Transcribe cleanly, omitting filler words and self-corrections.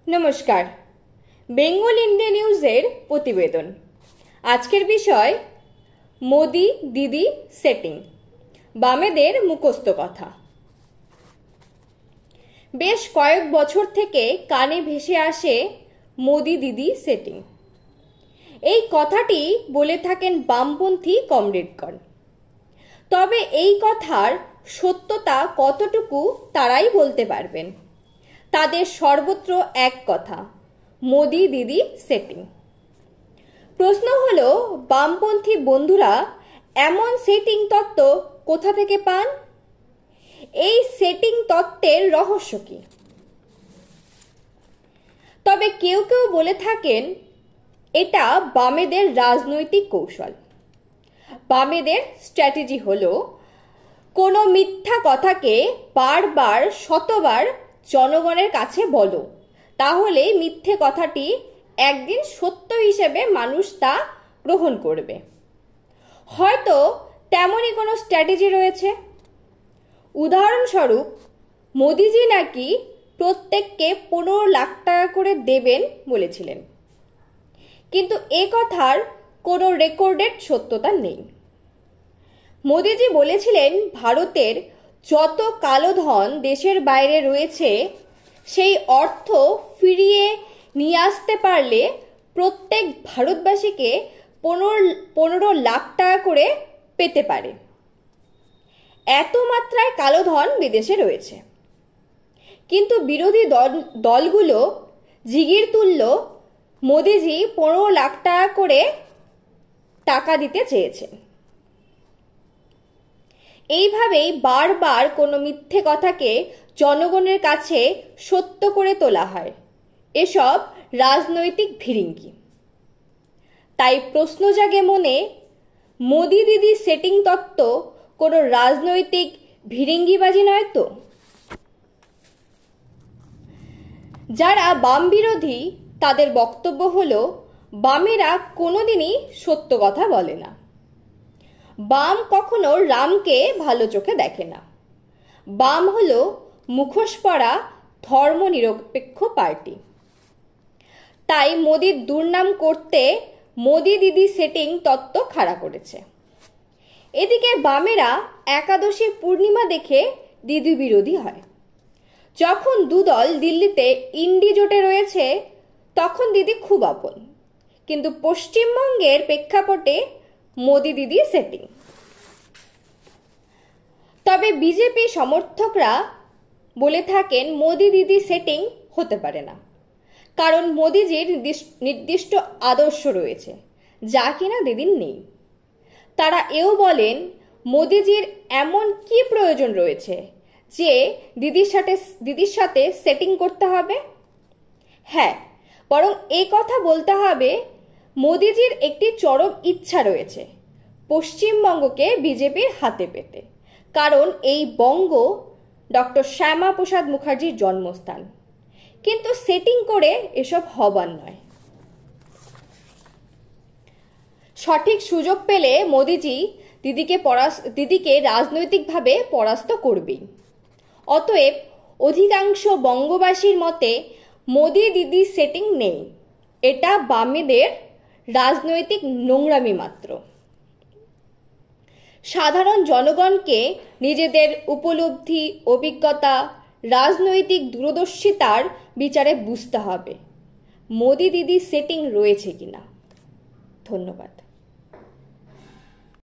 নমস্কার, বেঙ্গল ইন্ডিয়া নিউজের প্রতিবেদন। আজকের বিষয় মোদি দিদি সেটিং, বামেদের মুখস্থ কথা। বেশ কয়েক বছর থেকে কানে ভেসে আসে মোদি দিদি সেটিং। এই কথাটি বলে থাকেন বামপন্থী কমরেডগণ। তবে এই কথার সত্যতা কতটুকু তারাই বলতে পারবেন। তাদের সর্বত্র এক কথা, মোদি দিদি সেটিং। প্রশ্ন হলো, বামপন্থী বন্ধুরা এমন সেটিং তত্ত্ব কোথা থেকে পান? এই সেটিং তত্ত্বের রহস্য কি? তবে কেউ কেউ বলে থাকেন এটা বামেদের রাজনৈতিক কৌশল। বামেদের স্ট্র্যাটেজি হলো কোনো মিথ্যা কথাকে বারবার শতবার জনগণের কাছে বলো, তাহলে মিথ্যে কথাটি একদিন সত্য হিসেবে মানুষ তা গ্রহণ করবে। হয়তো তেমনই কোনো স্ট্র্যাটেজি রয়েছে। উদাহরণস্বরূপ, মোদিজি নাকি প্রত্যেককে 15 লাখ টাকা করে দেবেন বলেছিলেন, কিন্তু এ কথার কোনো রেকর্ডেড সত্যতা নেই। মোদিজি বলেছিলেন ভারতের যত কালো ধন দেশের বাইরে রয়েছে সেই অর্থ ফিরিয়ে নিয়ে আসতে পারলে প্রত্যেক ভারতবাসীকে 15 লাখ টাকা করে পেতে পারে। এত মাত্রায় কালো ধন বিদেশে রয়েছে। কিন্তু বিরোধী দলগুলো জিগির তুল্য মোদিজি 15 লাখ টাকা করে টাকা দিতে চেয়েছেন। এইভাবেই বারবার কোনো মিথ্যে কথাকে জনগণের কাছে সত্য করে তোলা হয়। এসব রাজনৈতিক ভিরিঙ্গি। তাই প্রশ্ন জাগে মনে, মোদি দিদি সেটিং তত্ত্ব কোনো রাজনৈতিক ভিরিঙ্গিবাজি নয় তো? যারা বাম বিরোধী তাদের বক্তব্য হলো বামেরা কোনোদিনই সত্য কথা বলে না। বাম কখনো রামকে ভালো চোখে দেখে না। বাম হলো মুখোশ পরা ধর্মনিরপেক্ষ পার্টি। তাই মোদির দুর্নাম করতে মোদি দিদি সেটিং তত্ত্ব খাড়া করেছে। এদিকে বামেরা একাদশী পূর্ণিমা দেখে দিদি বিরোধী হয়। যখন দুদল দিল্লিতে ইন্ডি জোটে রয়েছে তখন দিদি খুব আপন, কিন্তু পশ্চিমবঙ্গের প্রেক্ষাপটে মোদি দিদি সেটিং। তবে বিজেপি সমর্থকরা বলে থাকেন মোদি দিদি সেটিং হতে পারে না, কারণ মোদিজির নির্দিষ্ট আদর্শ রয়েছে যা কিনা দিদির নেই। তারা এও বলেন মোদিজির এমন কি প্রয়োজন রয়েছে যে দিদির সাথে সেটিং করতে হবে। হ্যাঁ, বরং এই কথা বলতে হবে মোদিজির একটি চরম ইচ্ছা রয়েছে পশ্চিমবঙ্গকে বিজেপির হাতে পেতে, কারণ এই বঙ্গ ডক্টর শ্যামা প্রসাদ মুখার্জির জন্মস্থান। কিন্তু সেটিং করে এসব হবার নয়। সঠিক সুযোগ পেলে মোদিজি দিদিকে রাজনৈতিকভাবে পরাস্ত করবেই। অতএব অধিকাংশ বঙ্গবাসীর মতে মোদি দিদি সেটিং নেই। এটা বামেদের রাজনৈতিক নোংরামি মাত্র। সাধারণ জনগণকে নিজেদের উপলব্ধি, অভিজ্ঞতা, রাজনৈতিক দূরদর্শিতার বিচারে বুঝতে হবে মোদি দিদি সেটিং রয়েছে কিনা। ধন্যবাদ।